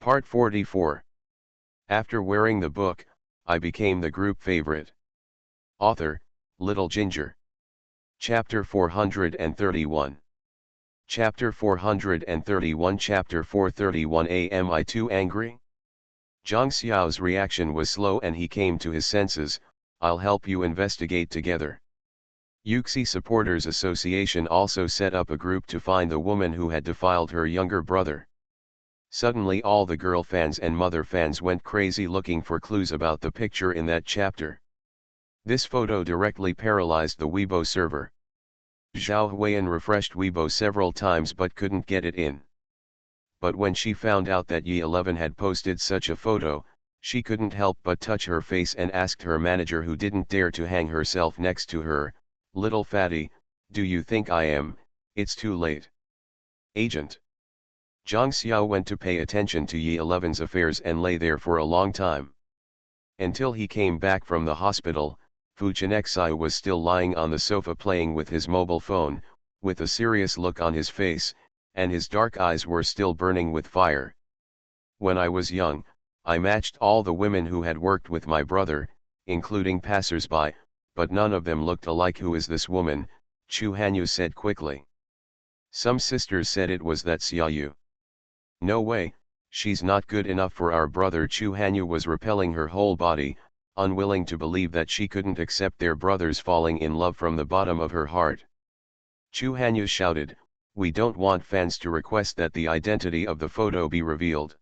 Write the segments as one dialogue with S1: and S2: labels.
S1: Part 44. After wearing the book, I became the group favorite. Author, Little Ginger. Chapter 431. Chapter 431 Chapter 431 Am I too angry? Zhang Xiao's reaction was slow and he came to his senses. I'll help you investigate together. Yuxi Supporters Association also set up a group to find the woman who had defiled her younger brother. Suddenly all the girl fans and mother fans went crazy looking for clues about the picture in that chapter. This photo directly paralyzed the Weibo server. Zhao Huiyan refreshed Weibo several times but couldn't get it in. But when she found out that Yi11 had posted such a photo, she couldn't help but touch her face and asked her manager, who didn't dare to hang herself next to her, "Little fatty, do you think I am? It's too late." Agent. Zhang Xiao went to pay attention to Yi11's affairs and lay there for a long time. Until he came back from the hospital, Fu Chenexai was still lying on the sofa playing with his mobile phone, with a serious look on his face, and his dark eyes were still burning with fire. When I was young, I matched all the women who had worked with my brother, including passers-by, but none of them looked alike. Who is this woman? Chu Hanyu said quickly. Some sisters said it was that Xiaoyu. No way, she's not good enough for our brother. Chu Hanyu was repelling her whole body, unwilling to believe that she couldn't accept their brothers falling in love from the bottom of her heart. Chu Hanyu shouted, "We don't want fans to request that the identity of the photo be revealed.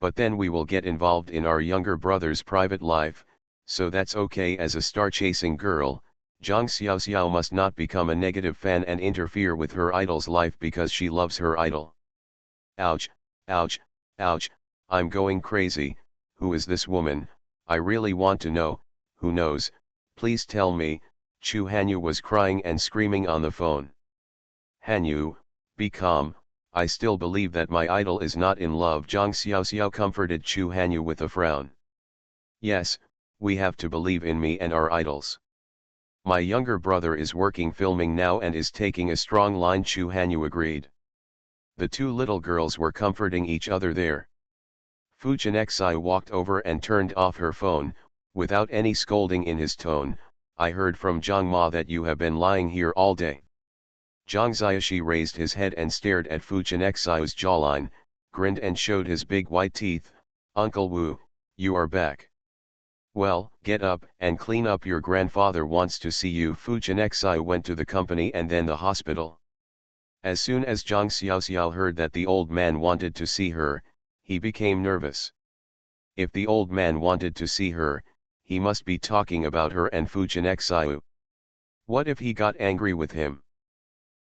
S1: But then we will get involved in our younger brother's private life, so that's okay." As a star-chasing girl, Zhang Xiao must not become a negative fan and interfere with her idol's life because she loves her idol. Ouch, ouch, ouch, I'm going crazy. Who is this woman? I really want to know. Who knows? Please tell me. Chu Hanyu was crying and screaming on the phone. Hanyu, be calm, I still believe that my idol is not in love. Zhang Xiao comforted Chu Hanyu with a frown. Yes, we have to believe in me and our idols. My younger brother is working filming now and is taking a strong line. Chu Hanyu agreed. The two little girls were comforting each other there. Fu Chenexai walked over and turned off her phone, without any scolding in his tone. I heard from Zhang Ma that you have been lying here all day. Zhang Xiaoxi raised his head and stared at Fu Chenexai's jawline, grinned and showed his big white teeth. Uncle Wu, you are back. Well, get up and clean up. Your grandfather wants to see you. Fu Chenexai went to the company and then the hospital. As soon as Zhang Xiao heard that the old man wanted to see her, he became nervous. If the old man wanted to see her, he must be talking about her and Fu Chenexai. What if he got angry with him?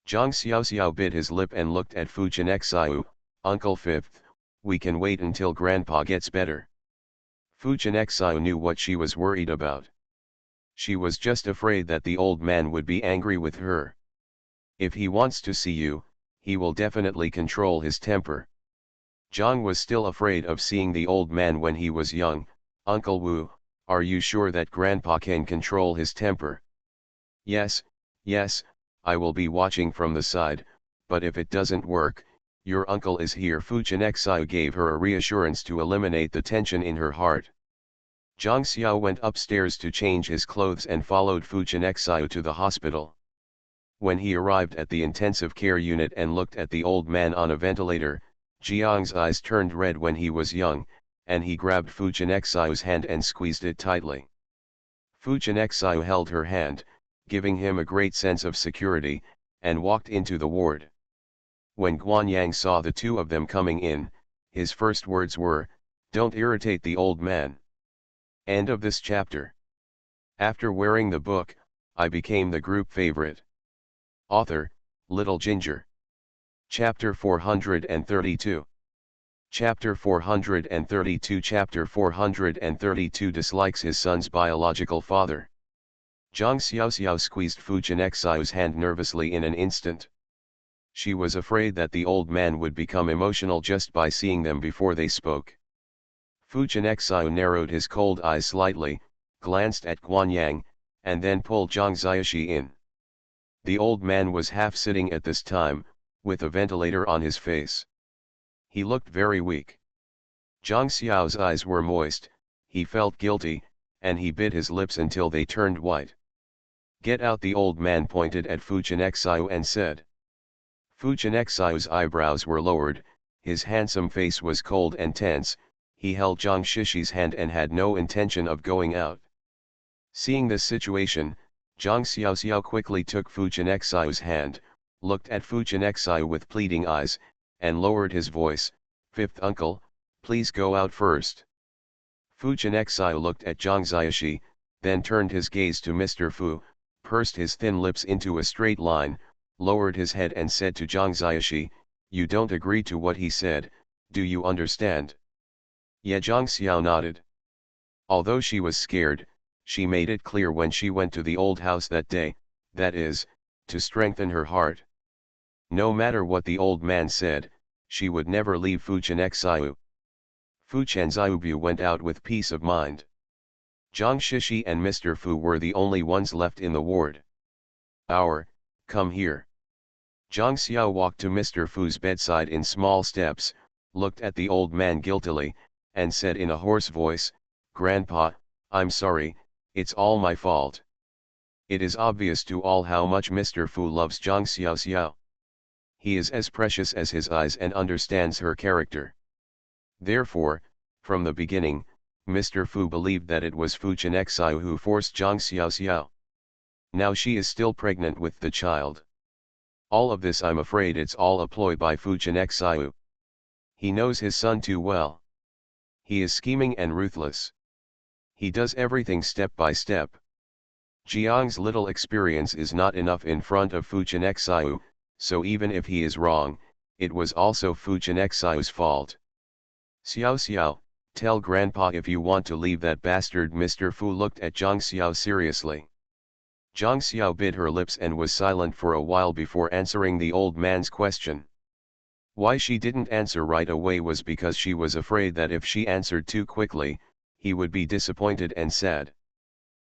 S1: Zhang Xiao bit his lip and looked at Fu Chenexai. Uncle Fifth, we can wait until Grandpa gets better. Fu Chenexai knew what she was worried about. She was just afraid that the old man would be angry with her. If he wants to see you, he will definitely control his temper. Zhang was still afraid of seeing the old man when he was young. Uncle Wu, are you sure that Grandpa can control his temper? Yes, yes, I will be watching from the side, but if it doesn't work, your uncle is here. Fu Chenexai gave her a reassurance to eliminate the tension in her heart. Zhang Xiao went upstairs to change his clothes and followed Fu Chenexai to the hospital. When he arrived at the intensive care unit and looked at the old man on a ventilator, Jiang's eyes turned red. When he was young, and he grabbed Fu Chenexai's hand and squeezed it tightly. Fu Chenexai held her hand, giving him a great sense of security, and walked into the ward. When Guanyang saw the two of them coming in, his first words were, "Don't irritate the old man." End of this chapter. After wearing the book, I became the group favorite. Author, Little Ginger. Chapter 432. Chapter 432 Chapter 432 Dislikes his son's biological father. Zhang Xiao squeezed Fu Chenexai's hand nervously in an instant. She was afraid that the old man would become emotional just by seeing them before they spoke. Fu Chenexai narrowed his cold eyes slightly, glanced at Guanyang, and then pulled Zhang Xiaoxi in. The old man was half sitting at this time, with a ventilator on his face. He looked very weak. Zhang Xiao's eyes were moist, he felt guilty, and he bit his lips until they turned white. "Get out!" The old man pointed at Fu Chenxiu and said. Fu Chenxiu's eyebrows were lowered, his handsome face was cold and tense, he held Zhang Shishi's hand and had no intention of going out. Seeing this situation, Zhang Xiaoxiao quickly took Fu Chenxiu's hand, looked at Fu Chenxiu with pleading eyes, and lowered his voice, "Fifth uncle, please go out first." Fu Chenxiu looked at Zhang Xiaoxi, then turned his gaze to Mr. Fu, pursed his thin lips into a straight line, lowered his head and said to Zhang Xiaoxi, "You don't agree to what he said, do you understand?" Yeah, Zhang Xiao nodded. Although she was scared, she made it clear when she went to the old house that day, that is, to strengthen her heart. No matter what the old man said, she would never leave Fu Chenxiu. Fu Chenxiu went out with peace of mind. Zhang Shishi and Mr. Fu were the only ones left in the ward. Come here." Zhang Xiao walked to Mr. Fu's bedside in small steps, looked at the old man guiltily, and said in a hoarse voice, "Grandpa, I'm sorry, it's all my fault." It is obvious to all how much Mr. Fu loves Zhang Xiao. He is as precious as his eyes and understands her character. Therefore, from the beginning, Mr. Fu believed that it was Fu Chenxiu who forced Zhang Xiao. Now she is still pregnant with the child. All of this, I'm afraid it's all a ploy by Fu Chenxiu. He knows his son too well. He is scheming and ruthless. He does everything step by step. Jiang's little experience is not enough in front of Fu Chenxiu, so even if he is wrong, it was also Fu Chenxiu's fault. "Xiao, tell Grandpa if you want to leave that bastard." Mr. Fu looked at Zhang Xiao seriously. Zhang Xiao bit her lips and was silent for a while before answering the old man's question. Why she didn't answer right away was because she was afraid that if she answered too quickly, he would be disappointed and sad.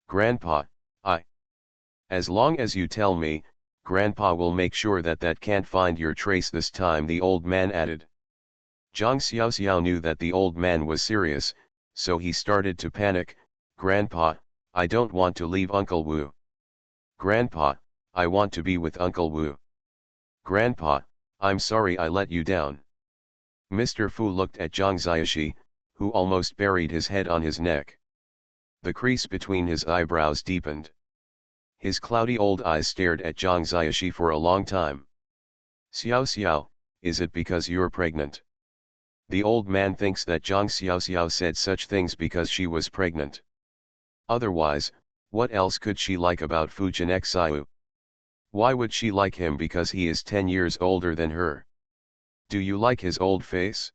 S1: "Grandpa, as long as you tell me, Grandpa will make sure that can't find your trace this time," the old man added. Zhang Xiao knew that the old man was serious, so he started to panic. "Grandpa, I don't want to leave Uncle Wu. Grandpa, I want to be with Uncle Wu. Grandpa, I'm sorry I let you down." Mr. Fu looked at Zhang Xiaoxi, who almost buried his head on his neck. The crease between his eyebrows deepened. His cloudy old eyes stared at Zhang Xiaoxi for a long time. "Xiao, is it because you're pregnant?" The old man thinks that Zhang Xiao said such things because she was pregnant. Otherwise, what else could she like about Fu Chenxiu? Why would she like him because he is 10 years older than her? Do you like his old face?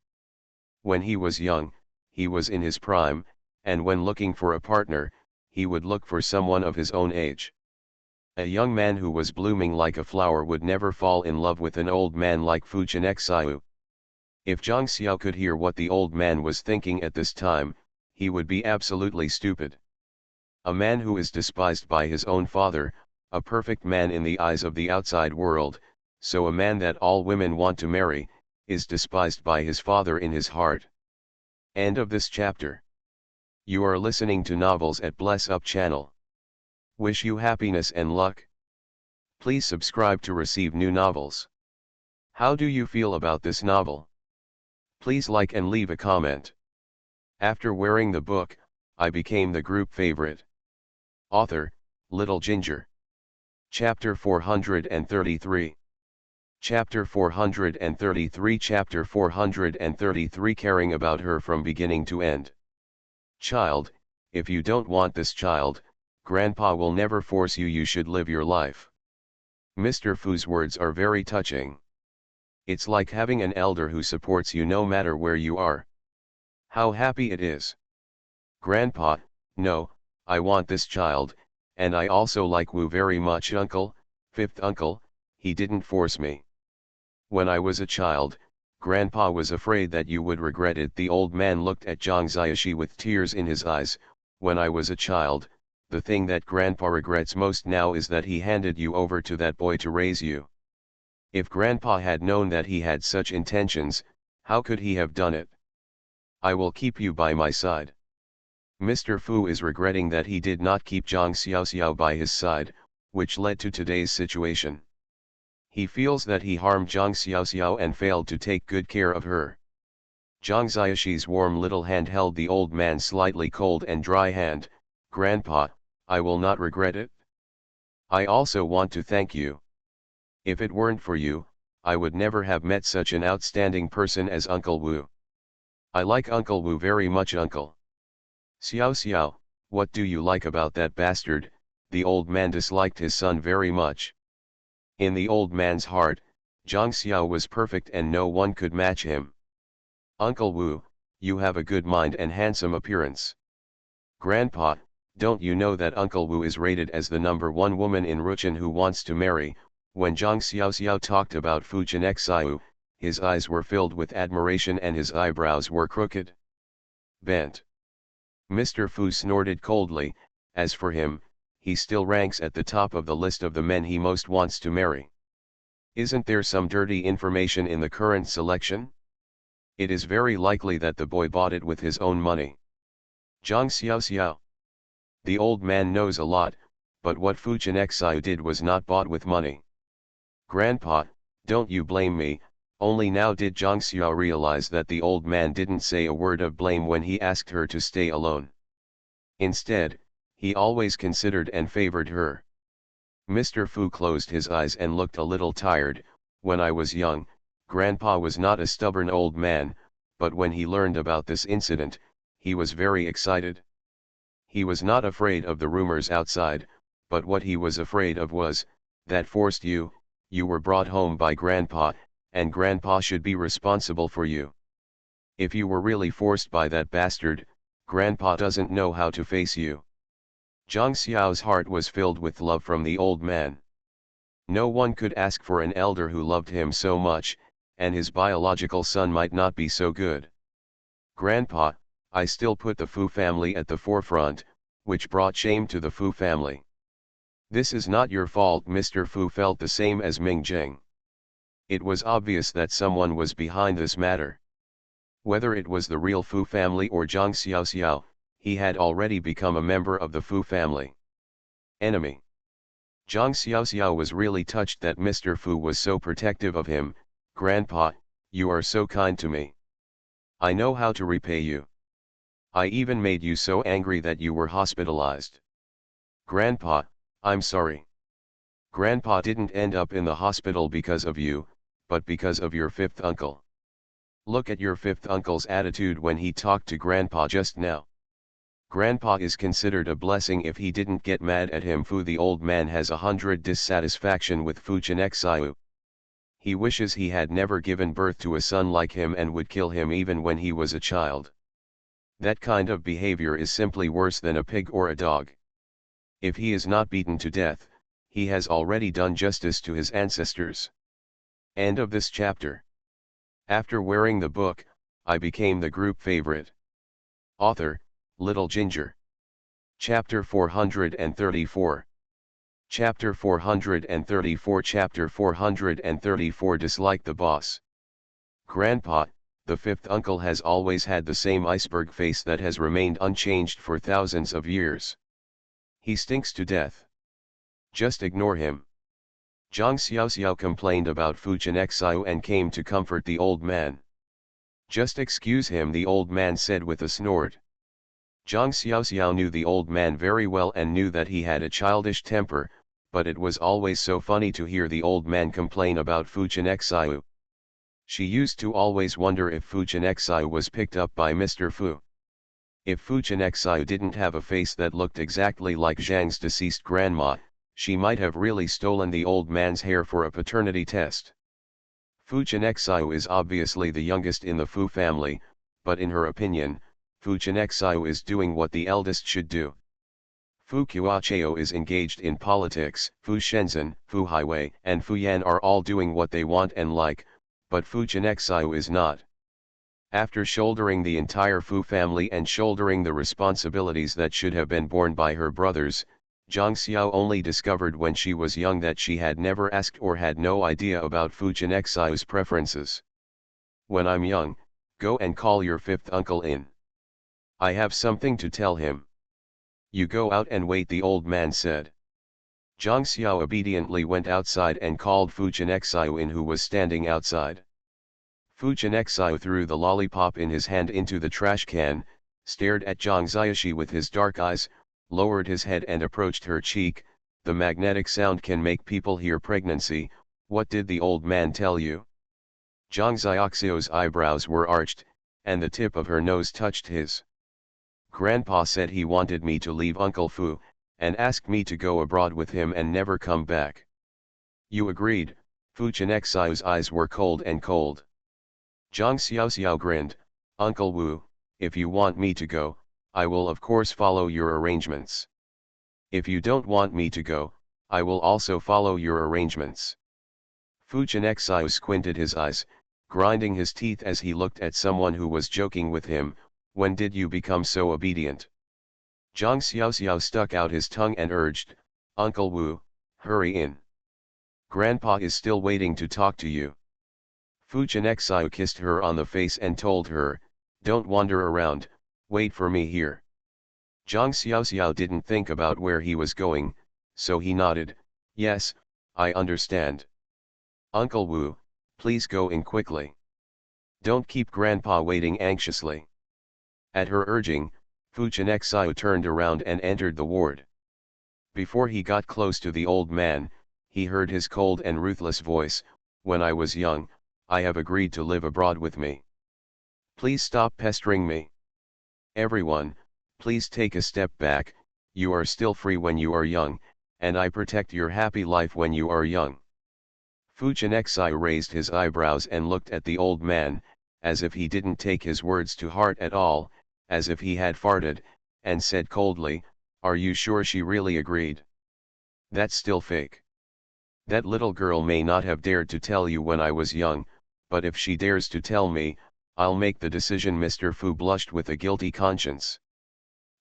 S1: When he was young, he was in his prime, and when looking for a partner, he would look for someone of his own age. A young man who was blooming like a flower would never fall in love with an old man like Fu Chenxiu. If Zhang Xiao could hear what the old man was thinking at this time, he would be absolutely stupid. A man who is despised by his own father, a perfect man in the eyes of the outside world, so a man that all women want to marry, is despised by his father in his heart. End of this chapter. You are listening to Novels at Bless Up channel. Wish you happiness and luck. Please subscribe to receive new novels. How do you feel about this novel? Please like and leave a comment. After wearing the book, I became the group favorite. Author, Little Ginger. Chapter 433. Chapter 433. Chapter 433. Caring about her from beginning to end. Child, if you don't want this child, Grandpa will never force you. You should live your life. Mr. Fu's words are very touching. It's like having an elder who supports you no matter where you are. How happy it is. Grandpa, no, I want this child, and I also like Wu very much. Uncle, fifth uncle, he didn't force me. When I was a child, Grandpa was afraid that you would regret it. The old man looked at Zhang Xiaoxi with tears in his eyes. When I was a child, the thing that Grandpa regrets most now is that he handed you over to that boy to raise you. If Grandpa had known that he had such intentions, how could he have done it? I will keep you by my side. Mr. Fu is regretting that he did not keep Zhang Xiaoxiao by his side, which led to today's situation. He feels that he harmed Zhang Xiaoxiao and failed to take good care of her. Zhang Xiaoxi's warm little hand held the old man's slightly cold and dry hand. Grandpa, I will not regret it. I also want to thank you. If it weren't for you, I would never have met such an outstanding person as Uncle Wu. I like Uncle Wu very much, Uncle. Xiao Xiao, what do you like about that bastard? The old man disliked his son very much. In the old man's heart, Zhang Xiao was perfect and no one could match him. Uncle Wu, you have a good mind and handsome appearance. Grandpa, don't you know that Uncle Wu is rated as the #1 woman in Ruchin who wants to marry? When Zhang Xiaoxiao talked about Fu Jianxiu, his eyes were filled with admiration and his eyebrows were crooked. Bent. Mr. Fu snorted coldly. As for him, he still ranks at the top of the list of the men he most wants to marry. Isn't there some dirty information in the current selection? It is very likely that the boy bought it with his own money. Zhang Xiaoxiao. The old man knows a lot, but what Fu Jianxiu did was not bought with money. Grandpa, don't you blame me. Only now did Zhang Xiao realize that the old man didn't say a word of blame when he asked her to stay alone. Instead, he always considered and favored her. Mr. Fu closed his eyes and looked a little tired. When I was young, Grandpa was not a stubborn old man, but when he learned about this incident, he was very excited. He was not afraid of the rumors outside, but what he was afraid of was, that forced you were brought home by Grandpa, and Grandpa should be responsible for you. If you were really forced by that bastard, Grandpa doesn't know how to face you. Zhang Xiao's heart was filled with love from the old man. No one could ask for an elder who loved him so much, and his biological son might not be so good. Grandpa, I still put the Fu family at the forefront, which brought shame to the Fu family. This is not your fault. Mr. Fu felt the same as Ming Jing. It was obvious that someone was behind this matter. Whether it was the real Fu family or Zhang Xiaoxiao, he had already become a member of the Fu family. Enemy. Zhang Xiaoxiao was really touched that Mr. Fu was so protective of him. Grandpa, you are so kind to me. I know how to repay you. I even made you so angry that you were hospitalized. Grandpa, I'm sorry. Grandpa didn't end up in the hospital because of you, but because of your fifth uncle. Look at your fifth uncle's attitude when he talked to Grandpa just now. Grandpa is considered a blessing if he didn't get mad at him. Fu, the old man has 100 dissatisfaction with Fu Jianxiu. He wishes he had never given birth to a son like him and would kill him even when he was a child. That kind of behavior is simply worse than a pig or a dog. If he is not beaten to death, he has already done justice to his ancestors. End of this chapter. After wearing the book, I became the group favorite. Author, Little Ginger. Chapter 434. Chapter 434. Chapter 434. Dislike the boss. Grandpa, the fifth uncle, has always had the same iceberg face that has remained unchanged for thousands of years. He stinks to death. Just ignore him. Zhang Xiaoxiao complained about Fu Jianxiu and came to comfort the old man. Just excuse him, the old man said with a snort. Zhang Xiaoxiao knew the old man very well and knew that he had a childish temper, but it was always so funny to hear the old man complain about Fu Jianxiu. She used to always wonder if Fu Jianxiu was picked up by Mr. Fu. If Fu Jianxiu didn't have a face that looked exactly like Zhang's deceased grandma, she might have really stolen the old man's hair for a paternity test. Fu Jianxiu is obviously the youngest in the Fu family, but in her opinion, Fu Jianxiu is doing what the eldest should do. Fu Qiuqiao is engaged in politics. Fu Shenzhen, Fu Highway and Fu Yan are all doing what they want and like, but Fu Jianxiu is not. After shouldering the entire Fu family and shouldering the responsibilities that should have been borne by her brothers, Zhang Xiao only discovered when she was young that she had never asked or had no idea about Fu Jianxiu's preferences. When I'm young, Go and call your fifth uncle in. I have something to tell him. You go out and wait, the old man said. Zhang Xiao obediently went outside and called Fu Chenxiu in, who was standing outside. Fu Chenxiu threw the lollipop in his hand into the trash can, stared at Zhang Xiaoxi with his dark eyes, lowered his head and approached her cheek. The magnetic sound can make people hear pregnancy. What did the old man tell you? Zhang Xiaoxiu's eyebrows were arched, and the tip of her nose touched his. Grandpa said he wanted me to leave Uncle Fu, and asked me to go abroad with him and never come back. You agreed? Fu Chenxiu's eyes were cold and cold. Zhang Xiaoxiao grinned. Uncle Wu, if you want me to go, I will of course follow your arrangements. If you don't want me to go, I will also follow your arrangements. Fu Chenxiu squinted his eyes, grinding his teeth as he looked at someone who was joking with him. When did you become so obedient? Zhang Xiaoxiao stuck out his tongue and urged, Uncle Wu, hurry in. Grandpa is still waiting to talk to you. Fu Chenxiu kissed her on the face and told her, don't wander around, wait for me here. Zhang Xiaoxiao didn't think about where he was going, so he nodded, yes, I understand. Uncle Wu, please go in quickly. Don't keep Grandpa waiting anxiously. At her urging, Fu Chenxiu turned around and entered the ward. Before he got close to the old man, he heard his cold and ruthless voice, when I was young, I have agreed to live abroad with me. Please stop pestering me. Everyone, please take a step back, you are still free when you are young, and I protect your happy life when you are young. Fu Chenxiu raised his eyebrows and looked at the old man, as if he didn't take his words to heart at all, as if he had farted, and said coldly, are you sure she really agreed? That's still fake. That little girl may not have dared to tell you when I was young, but if she dares to tell me, I'll make the decision. Mr. Fu blushed with a guilty conscience.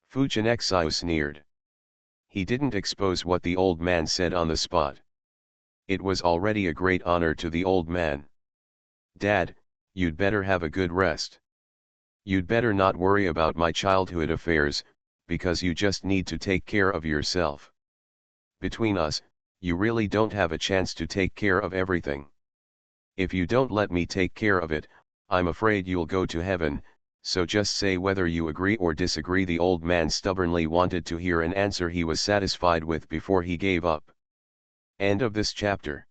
S1: Fu Chenxiu sneered. He didn't expose what the old man said on the spot. It was already a great honor to the old man. Dad, you'd better have a good rest. You'd better not worry about my childhood affairs, because you just need to take care of yourself. Between us, you really don't have a chance to take care of everything. If you don't let me take care of it, I'm afraid you'll go to heaven, so just say whether you agree or disagree. The old man stubbornly wanted to hear an answer he was satisfied with before he gave up. End of this chapter.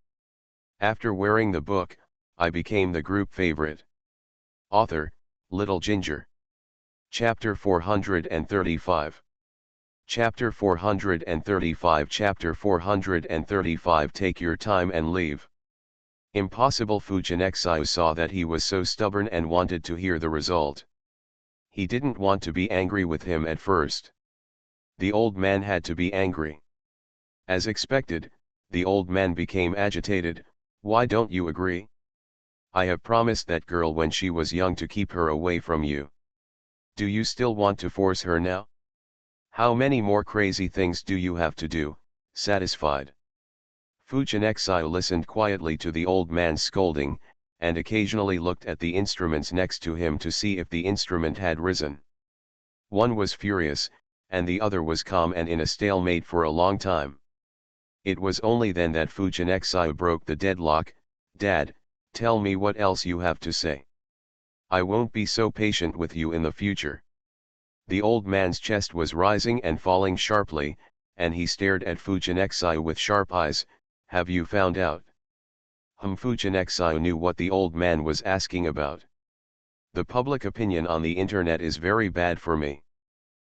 S1: After wearing the book, I became the group favorite. Author, Little Ginger. Chapter 435. Chapter 435. Chapter 435. Take your time and leave. Impossible. Fu Chenxiu saw that he was so stubborn and wanted to hear the result. He didn't want to be angry with him at first. The old man had to be angry. As expected, the old man became agitated. Why don't you agree? I have promised that girl when she was young to keep her away from you. Do you still want to force her now? How many more crazy things do you have to do? Satisfied? Fu Chenxiu listened quietly to the old man's scolding, and occasionally looked at the instruments next to him to see if the instrument had risen. One was furious, and the other was calm and in a stalemate for a long time. It was only then that Fu Chenxiu broke the deadlock. Dad, tell me what else you have to say. I won't be so patient with you in the future. The old man's chest was rising and falling sharply, and he stared at Fu Chenxiu with sharp eyes. Have you found out? Fu Chenxiu knew what the old man was asking about. The public opinion on the internet is very bad for me.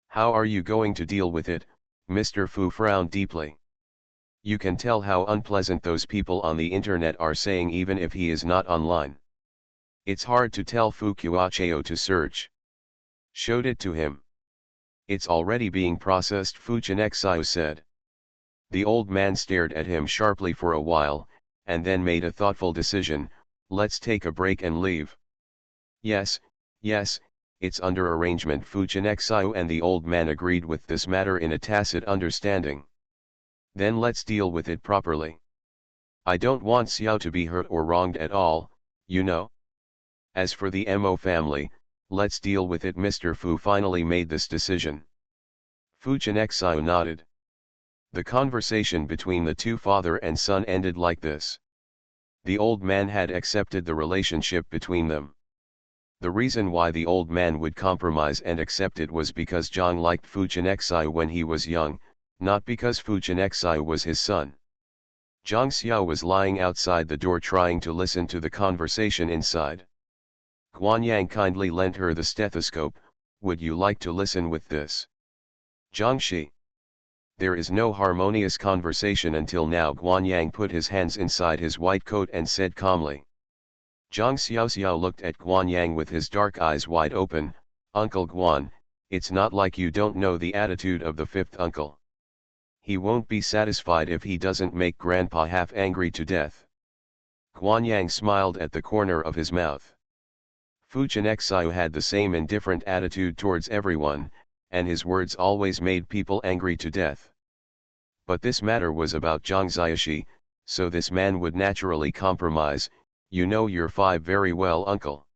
S1: How are you going to deal with it? Mr. Fu frowned deeply. You can tell how unpleasant those people on the internet are saying even if he is not online. It's hard to tell. Fu Qiuqiao to search. Showed it to him. It's already being processed, Fu Chenxiu said. The old man stared at him sharply for a while, and then made a thoughtful decision. Let's take a break and leave. Yes, it's under arrangement. Fu Chenxiu and the old man agreed with this matter in a tacit understanding. Then let's deal with it properly. I don't want Xiao to be hurt or wronged at all, you know. As for the Mo family, let's deal with it. Mr. Fu finally made this decision. Fu Chenxiao nodded. The conversation between the two father and son ended like this. The old man had accepted the relationship between them. The reason why the old man would compromise and accept it was because Zhang liked Fu Chenxiao when he was young, not because Fu Chenxiao was his son. Zhang Xiao was lying outside the door trying to listen to the conversation inside. Guanyang kindly lent her the stethoscope. Would you like to listen with this? Zhang Shi. There is no harmonious conversation until now. Guanyang put his hands inside his white coat and said calmly. Zhang Xiaoxiao looked at Guanyang with his dark eyes wide open. Uncle Guan, it's not like you don't know the attitude of the fifth uncle. He won't be satisfied if he doesn't make Grandpa half angry to death. Guanyang smiled at the corner of his mouth. Fu Chenxiao had the same indifferent attitude towards everyone, and his words always made people angry to death. But this matter was about Zhang Xiaoxi, so this man would naturally compromise. You know your five very well, uncle.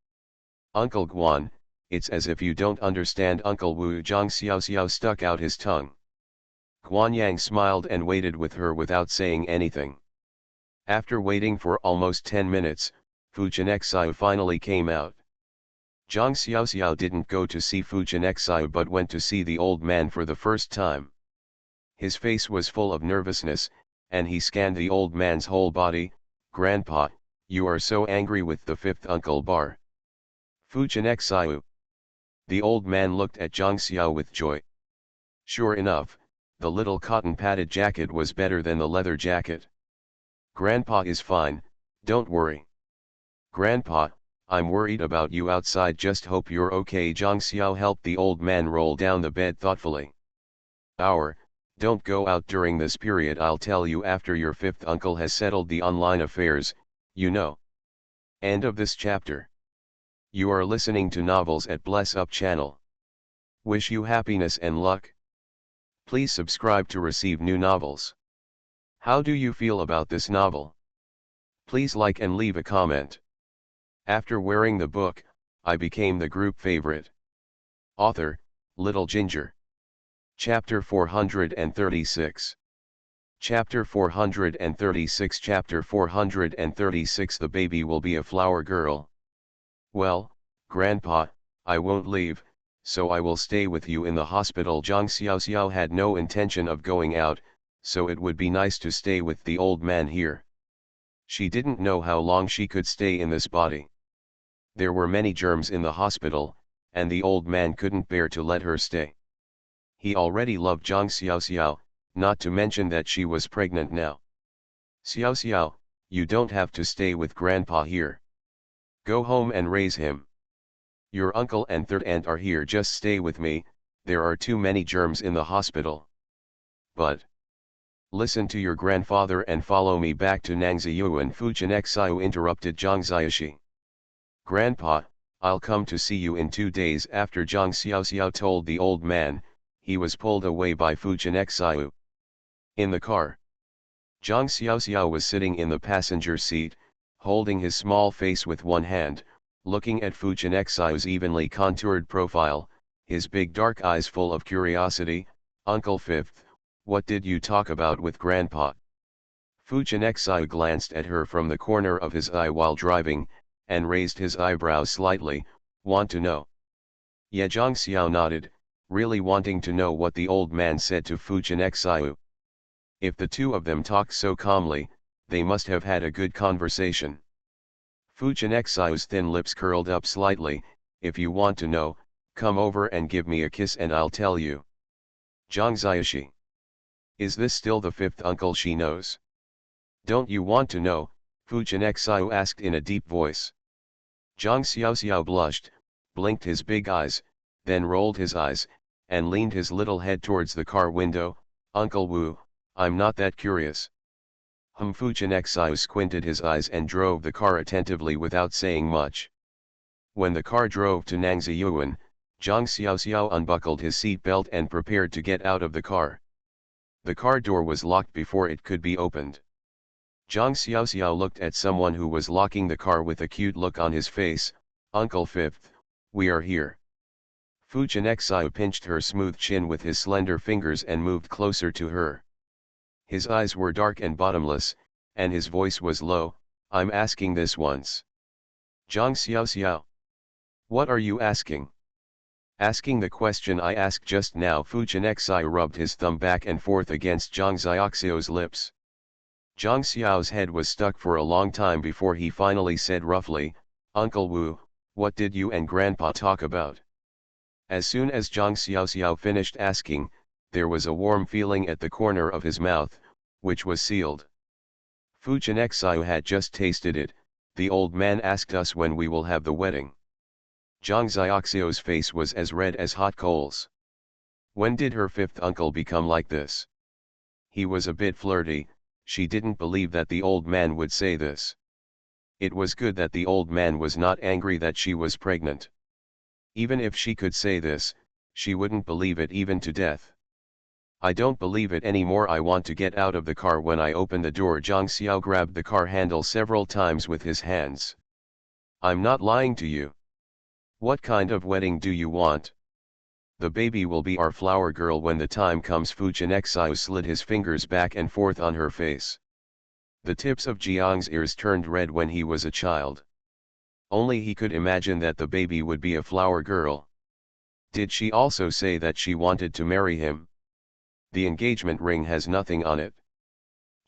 S1: Uncle Guan, it's as if you don't understand Uncle Wu. Zhang Xiaoxiao stuck out his tongue. Guanyang smiled and waited with her without saying anything. After waiting for almost 10 minutes, Fu Chenxiao finally came out. Zhang Xiaoxiao didn't go to see Fu Chenxiao but went to see the old man for the first time. His face was full of nervousness, and he scanned the old man's whole body. Grandpa, you are so angry with the fifth uncle Bar. Fu Chenxiao. The old man looked at Zhang Xiao with joy. Sure enough, the little cotton-padded jacket was better than the leather jacket. Grandpa is fine, don't worry. Grandpa, I'm worried about you outside. Just hope you're okay. Zhang Xiao helped the old man roll down the bed thoughtfully. Don't go out during this period. I'll tell you after your fifth uncle has settled the online affairs, you know. End of this chapter. You are listening to Novels at Bless Up channel. Wish you happiness and luck. Please subscribe to receive new novels. How do you feel about this novel? Please like and leave a comment. After wearing the book, I became the group favorite. Author, Little Ginger. Chapter 436. Chapter 436. Chapter 436. The baby will be a flower girl. Well, Grandpa, I won't leave, so I will stay with you in the hospital. Zhang Xiaoxiao had no intention of going out, so it would be nice to stay with the old man here. She didn't know how long she could stay in this body. There were many germs in the hospital, and the old man couldn't bear to let her stay. He already loved Zhang Xiaoxiao, not to mention that she was pregnant now. Xiaoxiao, you don't have to stay with Grandpa here. Go home and raise him. Your uncle and third aunt are here. Just stay with me, there are too many germs in the hospital. But listen to your grandfather and follow me back to Nangziyuan. Fu Chenxiao interrupted Zhang Xiaoxi. Grandpa, I'll come to see you in 2 days. After Zhang Xiaoxiao told the old man, he was pulled away by Fu Chenxiao. In the car, Zhang Xiaoxiao was sitting in the passenger seat, holding his small face with one hand, looking at Fu Chenxiao's evenly contoured profile, his big dark eyes full of curiosity. Uncle Fifth, what did you talk about with Grandpa? Fu Chenxiao glanced at her from the corner of his eye while driving, and raised his eyebrows slightly. Want to know? Yeah. Zhang Xiao nodded, really wanting to know what the old man said to Fu Chenxiao. If the two of them talked so calmly, they must have had a good conversation. Fu Chenxiao's thin lips curled up slightly. If you want to know, come over and give me a kiss and I'll tell you. Zhang Xiaoxi. Is this still the fifth uncle she knows? Don't you want to know? Fu Chenxiao asked in a deep voice. Zhang Xiaoxiao blushed, blinked his big eyes, then rolled his eyes, and leaned his little head towards the car window. Uncle Wu, I'm not that curious. Fu Chenxiao squinted his eyes and drove the car attentively without saying much. When the car drove to Nangziyuan, Zhang Xiaoxiao unbuckled his seat belt and prepared to get out of the car. The car door was locked before it could be opened. Zhang Xiaoxiao looked at someone who was locking the car with a cute look on his face. Uncle Fifth, we are here. Fujianexai pinched her smooth chin with his slender fingers and moved closer to her. His eyes were dark and bottomless, and his voice was low. I'm asking this once. Zhang Xiao Xiao. What are you asking? Asking the question I asked just now. Fujianexai rubbed his thumb back and forth against Zhang Xiaoxiao's lips. Zhang Xiao's head was stuck for a long time before he finally said roughly, Uncle Wu, what did you and Grandpa talk about? As soon as Zhang Xiaoxiao finished asking, there was a warm feeling at the corner of his mouth, which was sealed. Fujianexai had just tasted it. The old man asked us when we will have the wedding. Zhang Xiaoxiao's face was as red as hot coals. When did her fifth uncle become like this? He was a bit flirty. She didn't believe that the old man would say this. It was good that the old man was not angry that she was pregnant. Even if she could say this, she wouldn't believe it even to death. I don't believe it anymore. I want to get out of the car. When I opened the door, Zhang Xiao grabbed the car handle several times with his hands. I'm not lying to you. What kind of wedding do you want? The baby will be our flower girl when the time comes. Fujianexai slid his fingers back and forth on her face. The tips of Jiang's ears turned red when he was a child. Only he could imagine that the baby would be a flower girl. Did she also say that she wanted to marry him? The engagement ring has nothing on it.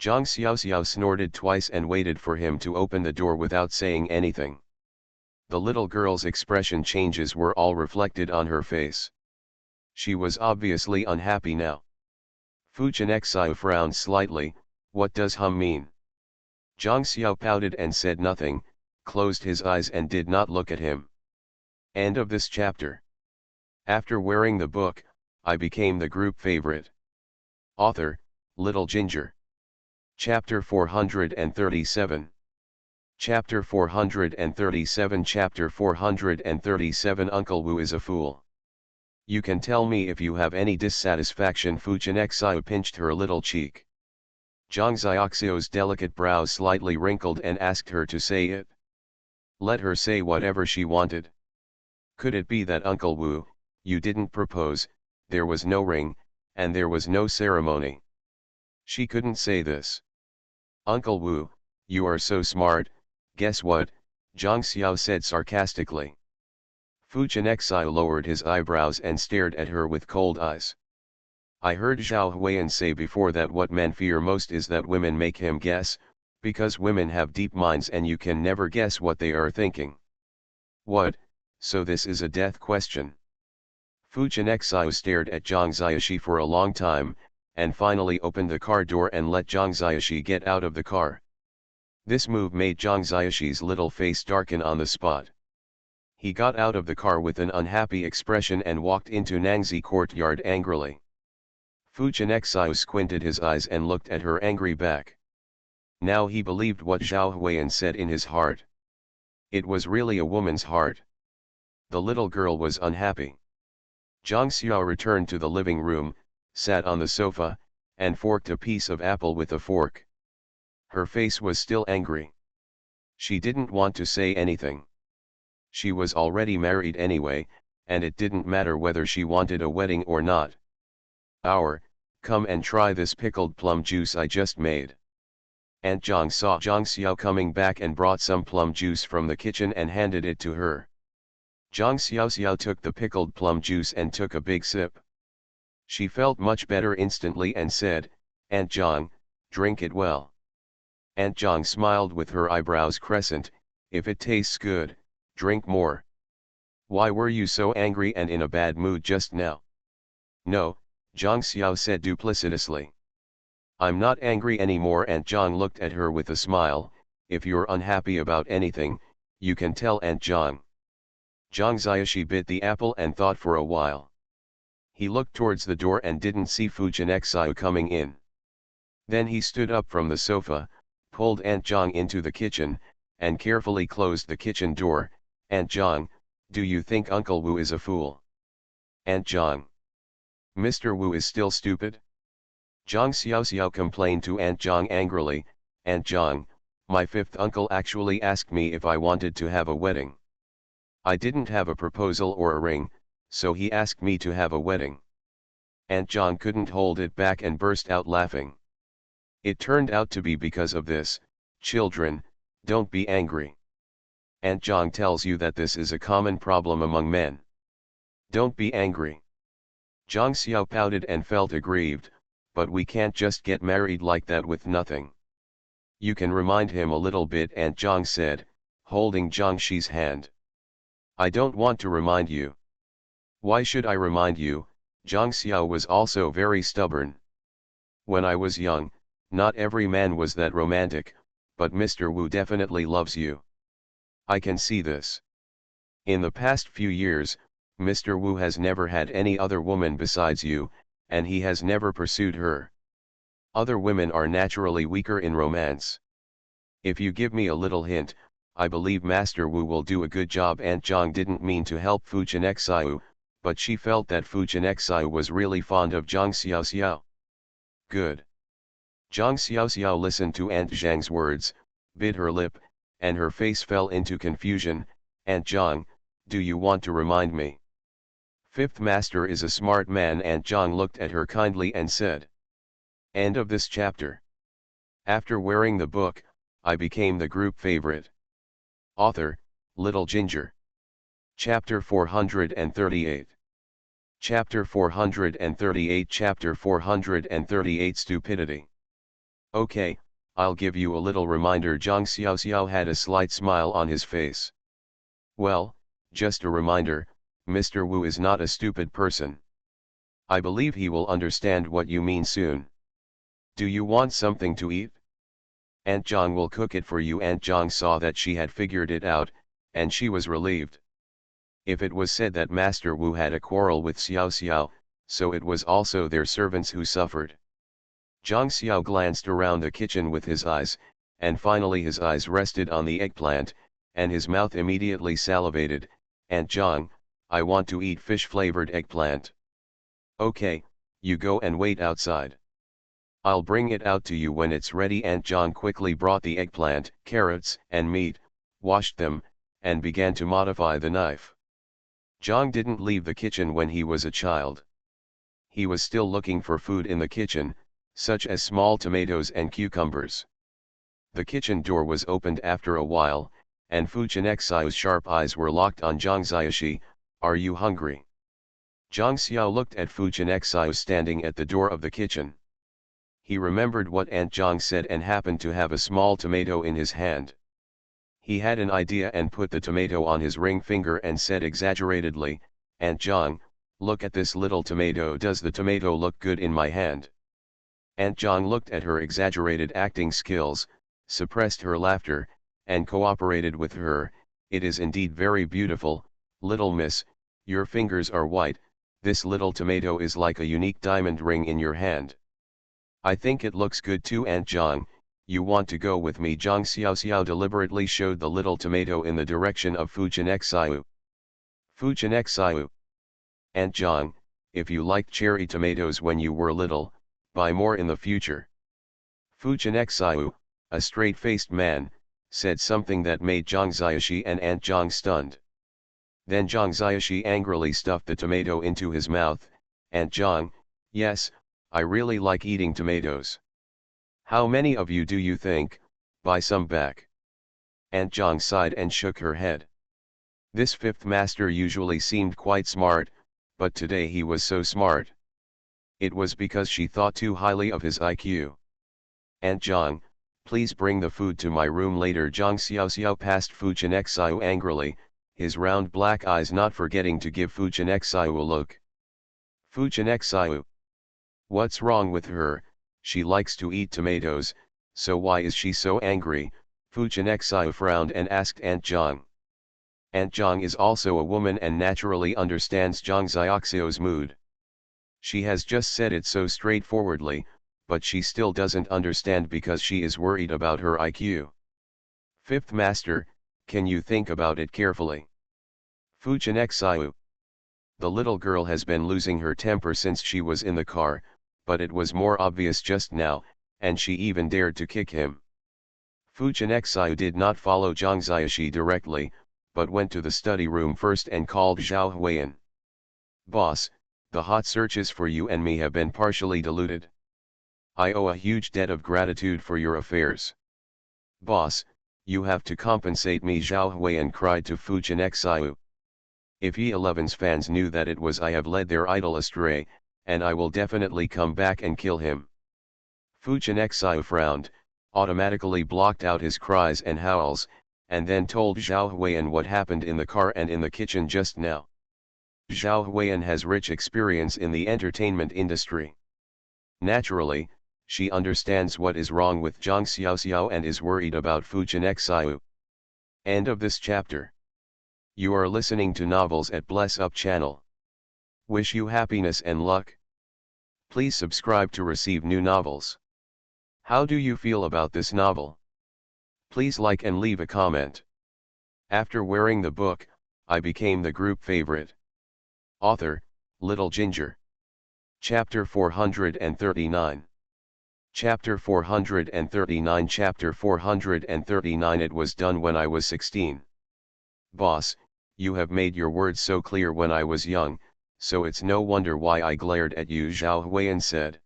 S1: Zhang Xiaoxiao snorted twice and waited for him to open the door without saying anything. The little girl's expression changes were all reflected on her face. She was obviously unhappy now. Fujianexai frowned slightly. What does hum mean? Zhang Xiao pouted and said nothing, closed his eyes and did not look at him. End of this chapter. After wearing the book, I became the group favorite. Author, Little Ginger. Chapter 437. Chapter 437. Chapter 437. Uncle Wu is a fool. You can tell me if you have any dissatisfaction. Fujianexai pinched her little cheek. Zhang Xiaoxiao's delicate brows slightly wrinkled and asked her to say it. Let her say whatever she wanted. Could it be that Uncle Wu, you didn't propose, there was no ring, and there was no ceremony? She couldn't say this. Uncle Wu, you are so smart. Guess what? Zhang Xiao said sarcastically. Fujianexai lowered his eyebrows and stared at her with cold eyes. I heard Zhao Huiyan say before that what men fear most is that women make him guess, because women have deep minds and you can never guess what they are thinking. What, so this is a death question? Fujianexai stared at Zhang Xiaoxi for a long time, and finally opened the car door and let Zhang Xiaoxi get out of the car. This move made Zhang Xiaoxi's little face darken on the spot. He got out of the car with an unhappy expression and walked into Nangzi courtyard angrily. Fujianexai squinted his eyes and looked at her angry back. Now he believed what Zhao Huiyan said in his heart. It was really a woman's heart. The little girl was unhappy. Zhang Xiao returned to the living room, sat on the sofa, and forked a piece of apple with a fork. Her face was still angry. She didn't want to say anything. She was already married anyway, and it didn't matter whether she wanted a wedding or not. Come and try this pickled plum juice I just made. Aunt Zhang saw Zhang Xiao coming back and brought some plum juice from the kitchen and handed it to her. Zhang Xiao took the pickled plum juice and took a big sip. She felt much better instantly and said, Aunt Zhang, drink it well. Aunt Zhang smiled with her eyebrows crescent. If it tastes good, drink more. Why were you so angry and in a bad mood just now? No, Zhang Xiao said duplicitously. I'm not angry anymore. Aunt Zhang looked at her with a smile. If you're unhappy about anything, you can tell Aunt Zhang. Zhang Xiaoxi bit the apple and thought for a while. He looked towards the door and didn't see Fujianexai coming in. Then he stood up from the sofa, pulled Aunt Zhang into the kitchen, and carefully closed the kitchen door. Aunt Zhang, do you think Uncle Wu is a fool? Aunt Zhang. Mr. Wu is still stupid? Zhang Xiaoxiao complained to Aunt Zhang angrily. Aunt Zhang, my fifth uncle actually asked me if I wanted to have a wedding. I didn't have a proposal or a ring, so he asked me to have a wedding. Aunt John couldn't hold it back and burst out laughing. It turned out to be because of this. Children, don't be angry. Aunt John tells you that this is a common problem among men. Don't be angry. Zhang Xiao pouted and felt aggrieved, but we can't just get married like that with nothing. You can remind him a little bit, Aunt Zhang said, holding Zhang Shi's hand. I don't want to remind you. Why should I remind you? Zhang Xiao was also very stubborn. When I was young, not every man was that romantic, but Mr. Wu definitely loves you. I can see this. In the past few years, Mr. Wu has never had any other woman besides you, and he has never pursued her. Other women are naturally weaker in romance. If you give me a little hint, I believe Master Wu will do a good job. Aunt Zhang didn't mean to help Fu Chenxiu, but she felt that Fu Chenxiu was really fond of Zhang Xiaoxiao. Good. Zhang Xiaoxiao listened to Aunt Zhang's words, bit her lip, and her face fell into confusion. Aunt Zhang, do you want to remind me? Fifth Master is a smart man. Aunt Zhang looked at her kindly and said. End of this chapter. After wearing the book, I became the group favorite. Author, Little Ginger. Chapter 438. Chapter 438. Chapter 438. Stupidity. Okay, I'll give you a little reminder. Zhang Xiaoxiao had a slight smile on his face. Well, just a reminder, Mr. Wu is not a stupid person. I believe he will understand what you mean soon. Do you want something to eat? Aunt Zhang will cook it for you. Aunt Zhang saw that she had figured it out, and she was relieved. If it was said that Master Wu had a quarrel with Xiao Xiao, so it was also their servants who suffered. Zhang Xiao glanced around the kitchen with his eyes, and finally his eyes rested on the eggplant, and his mouth immediately salivated. Aunt Zhang, I want to eat fish-flavored eggplant. Okay, you go and wait outside. I'll bring it out to you when it's ready. Aunt Zhang quickly brought the eggplant, carrots, and meat, washed them, and began to modify the knife. Zhang didn't leave the kitchen when he was a child. He was still looking for food in the kitchen, such as small tomatoes and cucumbers. The kitchen door was opened after a while, and Fu Chenxiu's sharp eyes were locked on Zhang Xiaoxi. Are you hungry? Zhang Xiao looked at Fu Chenxiu standing at the door of the kitchen. He remembered what Aunt Zhang said and happened to have a small tomato in his hand. He had an idea and put the tomato on his ring finger and said exaggeratedly, Aunt Zhang, look at this little tomato. Does the tomato look good in my hand? Aunt Zhang looked at her exaggerated acting skills, suppressed her laughter, and cooperated with her. It is indeed very beautiful, little miss, your fingers are white, this little tomato is like a unique diamond ring in your hand. I think it looks good too. Aunt Zhang, you want to go with me? Zhang Xiaoxiao deliberately showed the little tomato in the direction of Fu Chenxiu. Fu Chenxiu. Aunt Zhang, if you liked cherry tomatoes when you were little, buy more in the future. Fu Chenxiu, a straight-faced man, said something that made Zhang Xiaoxi and Aunt Zhang stunned. Then Zhang Xiaoxi angrily stuffed the tomato into his mouth. Aunt Zhang, yes, I really like eating tomatoes. How many of you do you think? Buy some back. Aunt Zhang sighed and shook her head. This fifth master usually seemed quite smart, but today he was so smart. It was because she thought too highly of his IQ. Aunt Zhang, please bring the food to my room later. Zhang Xiaoxiao passed Fu Chenxiu angrily, his round black eyes not forgetting to give Fu Chenxiu a look. Fu Chenxiu. What's wrong with her? She likes to eat tomatoes, so why is she so angry? Fu Chenxiu frowned and asked Aunt Zhang. Aunt Zhang is also a woman and naturally understands Zhang Xiaoxiao's mood. She has just said it so straightforwardly, but she still doesn't understand because she is worried about her IQ. Fifth Master, can you think about it carefully? Fu Chenxiu. The little girl has been losing her temper since she was in the car, but it was more obvious just now, and she even dared to kick him. Fu Chenxiu did not follow Zhang Xiaoxi directly, but went to the study room first and called Zhao Huiyan. "Boss, the hot searches for you and me have been partially diluted. I owe a huge debt of gratitude for your affairs. Boss, you have to compensate me," Zhao Huiyan cried to Fu Xiu. "If E11's fans knew that it was I have led their idol astray, and I will definitely come back and kill him." Fu Xiu frowned, automatically blocked out his cries and howls, and then told Zhao Huiyan what happened in the car and in the kitchen just now. Zhao Huiyan has rich experience in the entertainment industry. Naturally, she understands what is wrong with Zhang Xiaoxiao and is worried about Fu Xiu. End of this chapter. You are listening to Novels at Bless Up channel. Wish you happiness and luck. Please subscribe to receive new novels. How do you feel about this novel? Please like and leave a comment. After wearing the book, I became the group favorite. Author, Little Ginger. Chapter 439. Chapter 439. Chapter 439. It was done when I was 16. Boss, you have made your words so clear when I was young, so it's no wonder why I glared at you, Zhao Huiyan said.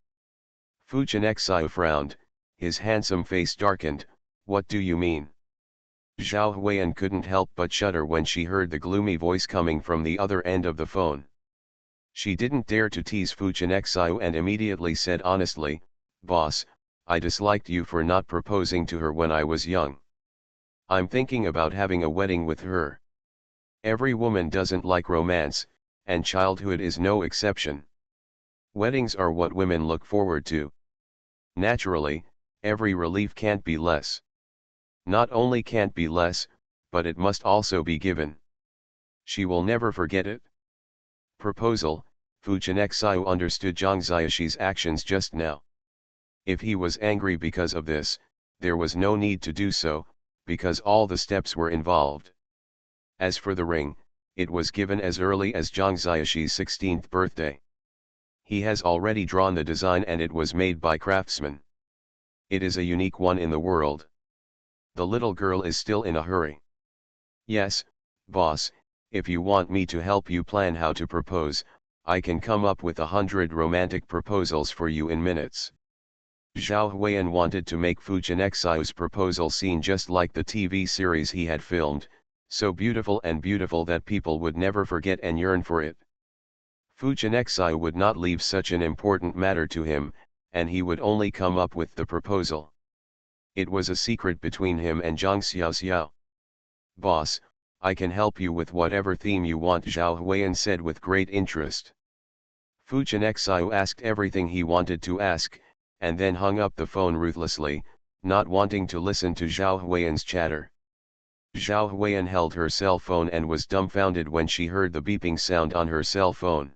S1: Fu Xiu frowned, his handsome face darkened. What do you mean? Zhao Huiyan couldn't help but shudder when she heard the gloomy voice coming from the other end of the phone. She didn't dare to tease Fu Xiu and immediately said honestly, "Boss, I disliked you for not proposing to her when I was young. I'm thinking about having a wedding with her. Every woman doesn't like romance, and childhood is no exception. Weddings are what women look forward to. Naturally, every relief can't be less. Not only can't be less, but it must also be given. She will never forget it." Proposal. Fu Xiu understood Zhang Xiaoxi's actions just now. If he was angry because of this, there was no need to do so, because all the steps were involved. As for the ring, it was given as early as Zhang Xiaoxi's 16th birthday. He has already drawn the design and it was made by craftsmen. It is a unique one in the world. The little girl is still in a hurry. "Yes, boss, if you want me to help you plan how to propose, I can come up with 100 romantic proposals for you in minutes." Zhao Huiyan wanted to make Fu Xiu's proposal scene just like the TV series he had filmed, so beautiful and beautiful that people would never forget and yearn for it. Fu Xiu would not leave such an important matter to him, and he would only come up with the proposal. It was a secret between him and Zhang Xiaoxiao. "Boss, I can help you with whatever theme you want," Zhao Huiyan said with great interest. Fu Xiu asked everything he wanted to ask, and then hung up the phone ruthlessly, not wanting to listen to Zhao Huiyan's chatter. Zhao Huiyan held her cell phone and was dumbfounded when she heard the beeping sound on her cell phone.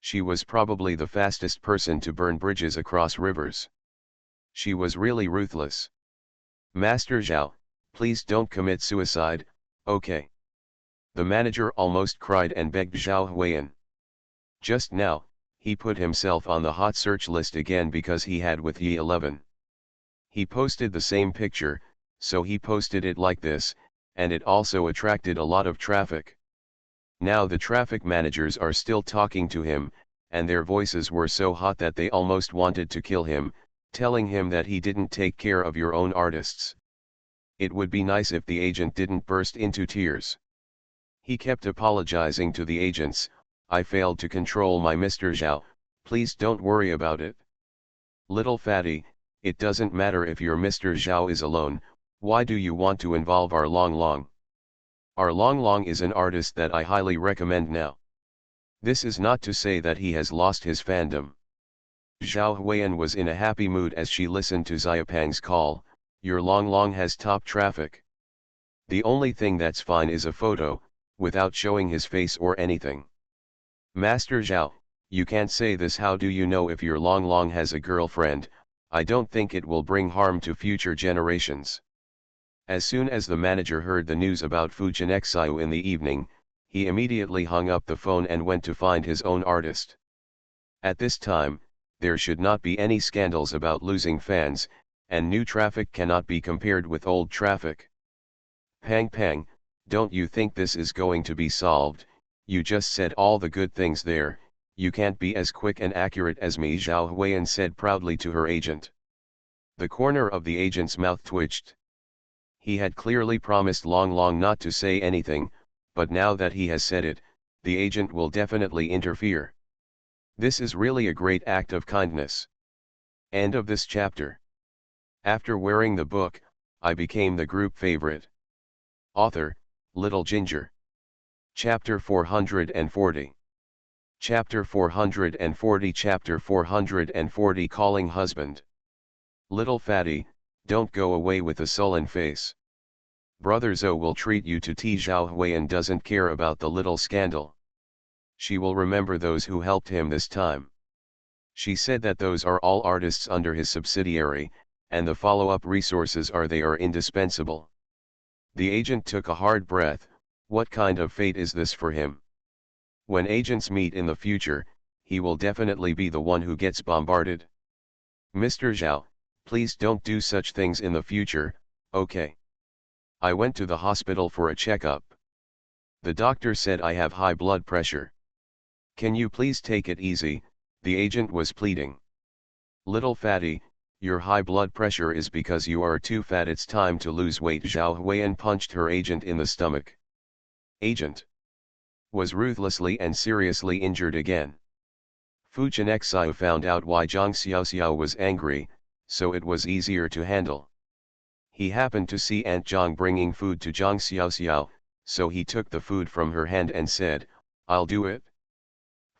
S1: She was probably the fastest person to burn bridges across rivers. She was really ruthless. "Master Zhao, please don't commit suicide, okay?" The manager almost cried and begged Zhao Huiyan. Just now, he put himself on the hot search list again because he had with E11. He posted the same picture, so he posted it like this, and it also attracted a lot of traffic. Now the traffic managers are still talking to him, and their voices were so hot that they almost wanted to kill him, telling him that he didn't take care of your own artists. It would be nice if the agent didn't burst into tears. He kept apologizing to the agents. "I failed to control my Mr. Zhao, please don't worry about it. Little fatty, it doesn't matter if your Mr. Zhao is alone, why do you want to involve our Long Long? Our Long Long is an artist that I highly recommend now." This is not to say that he has lost his fandom. Zhao Huiyan was in a happy mood as she listened to Xiaopang's call. "Your Long Long has top traffic. The only thing that's fine is a photo, without showing his face or anything." "Master Zhao, you can't say this. How do you know if your Long Long has a girlfriend? I don't think it will bring harm to future generations." As soon as the manager heard the news about Fu Xiu in the evening, he immediately hung up the phone and went to find his own artist. At this time, there should not be any scandals about losing fans, and new traffic cannot be compared with old traffic. "Pang Pang, Don't you think this is going to be solved? You just said all the good things there, you can't be as quick and accurate as me, Zhao Huiyan said proudly to her agent. The corner of the agent's mouth twitched. He had clearly promised long not to say anything, but now that he has said it, the agent will definitely interfere. This is really a great act of kindness. End of this chapter. After wearing the book, I became the group favorite. Author, Little Ginger. Chapter 440. Chapter 440. Chapter 440. Calling husband. Little fatty, don't go away with a sullen face. Brother Zhou will treat you to tea. Zhao Huiyan doesn't care about the little scandal. She will remember those who helped him this time. She said that those are all artists under his subsidiary, and the follow-up resources are indispensable. The agent took a hard breath. What kind of fate is this for him? When agents meet in the future, he will definitely be the one who gets bombarded. Mr. Zhao, please don't do such things in the future, okay? I went to the hospital for a checkup. The doctor said I have high blood pressure. Can you please take it easy? The agent was pleading. Little fatty, your high blood pressure is because you are too fat. It's time to lose weight. Zhao Huiyan punched her agent in the stomach. Agent was ruthlessly and seriously injured again. Fu Chenxiao found out why Zhang Xiaoxiao was angry, so it was easier to handle. He happened to see Aunt Zhang bringing food to Zhang Xiaoxiao, so he took the food from her hand and said, "I'll do it."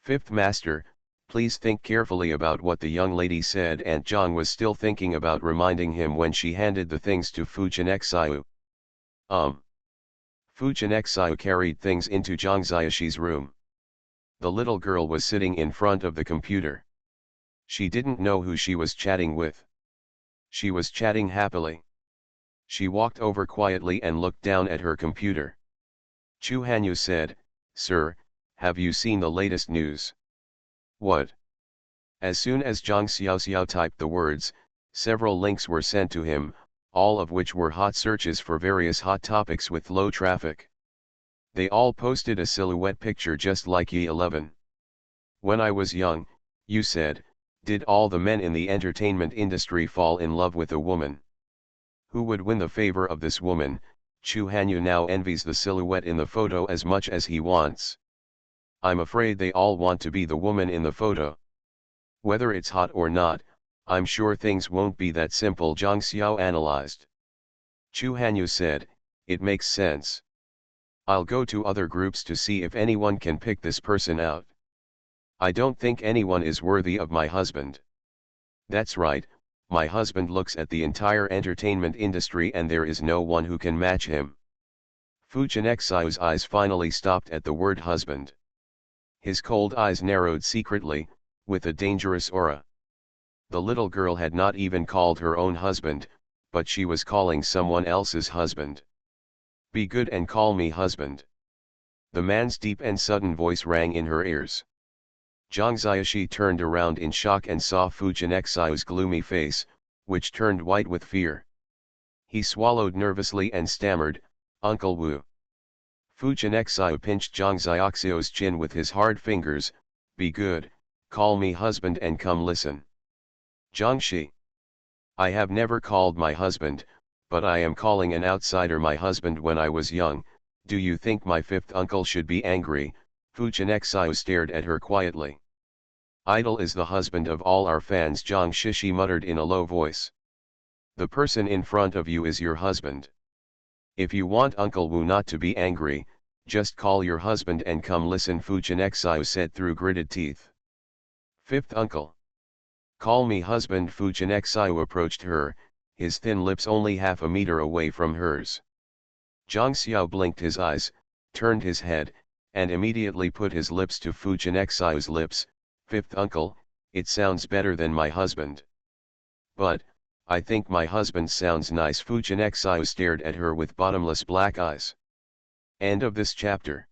S1: Fifth Master, please think carefully about what the young lady said. Aunt Zhang was still thinking about reminding him when she handed the things to Fu Chenxiao. Fu Chenxiao carried things into Zhang Xiaoxi's room. The little girl was sitting in front of the computer. She didn't know who she was chatting with. She was chatting happily. She walked over quietly and looked down at her computer. Chu Hanyu said, "Sir, have you seen the latest news?" "What?" As soon as Zhang Xiaoxiao typed the words, several links were sent to him, all of which were hot searches for various hot topics with low traffic. They all posted a silhouette picture just like Yi-11. When I was young, you said, did all the men in the entertainment industry fall in love with a woman? Who would win the favor of this woman? Chu Hanyu now envies the silhouette in the photo as much as he wants. I'm afraid they all want to be the woman in the photo. Whether it's hot or not, I'm sure things won't be that simple. Zhang Xiao analyzed. Chu Hanyu said, it makes sense. I'll go to other groups to see if anyone can pick this person out. I don't think anyone is worthy of my husband. That's right, my husband looks at the entire entertainment industry and there is no one who can match him. Fu Chenxiao's eyes finally stopped at the word husband. His cold eyes narrowed secretly, with a dangerous aura. The little girl had not even called her own husband, but she was calling someone else's husband. Be good and call me husband. The man's deep and sudden voice rang in her ears. Zhang Xiaoxi turned around in shock and saw Fu Chenxiao's gloomy face, which turned white with fear. He swallowed nervously and stammered, "Uncle Wu." Fu Chenxiao pinched Zhang Xiaoxi's chin with his hard fingers, "Be good, call me husband and come listen." Zhang Shi. I have never called my husband, but I am calling an outsider my husband when I was young. Do you think my fifth uncle should be angry? Fu Chenxiao stared at her quietly. Idol is the husband of all our fans, Zhang Shishi muttered in a low voice. The person in front of you is your husband. If you want Uncle Wu not to be angry, just call your husband and come listen, Fu Chenxiao said through gritted teeth. Fifth uncle. Call me husband. Fu Chenxiao approached her, his thin lips only half a meter away from hers. Zhang Xiao blinked his eyes, turned his head, and immediately put his lips to Fu Chenxiao's lips. Fifth uncle, it sounds better than my husband. But, I think my husband sounds nice. Fu Chenxiao stared at her with bottomless black eyes. End of this chapter.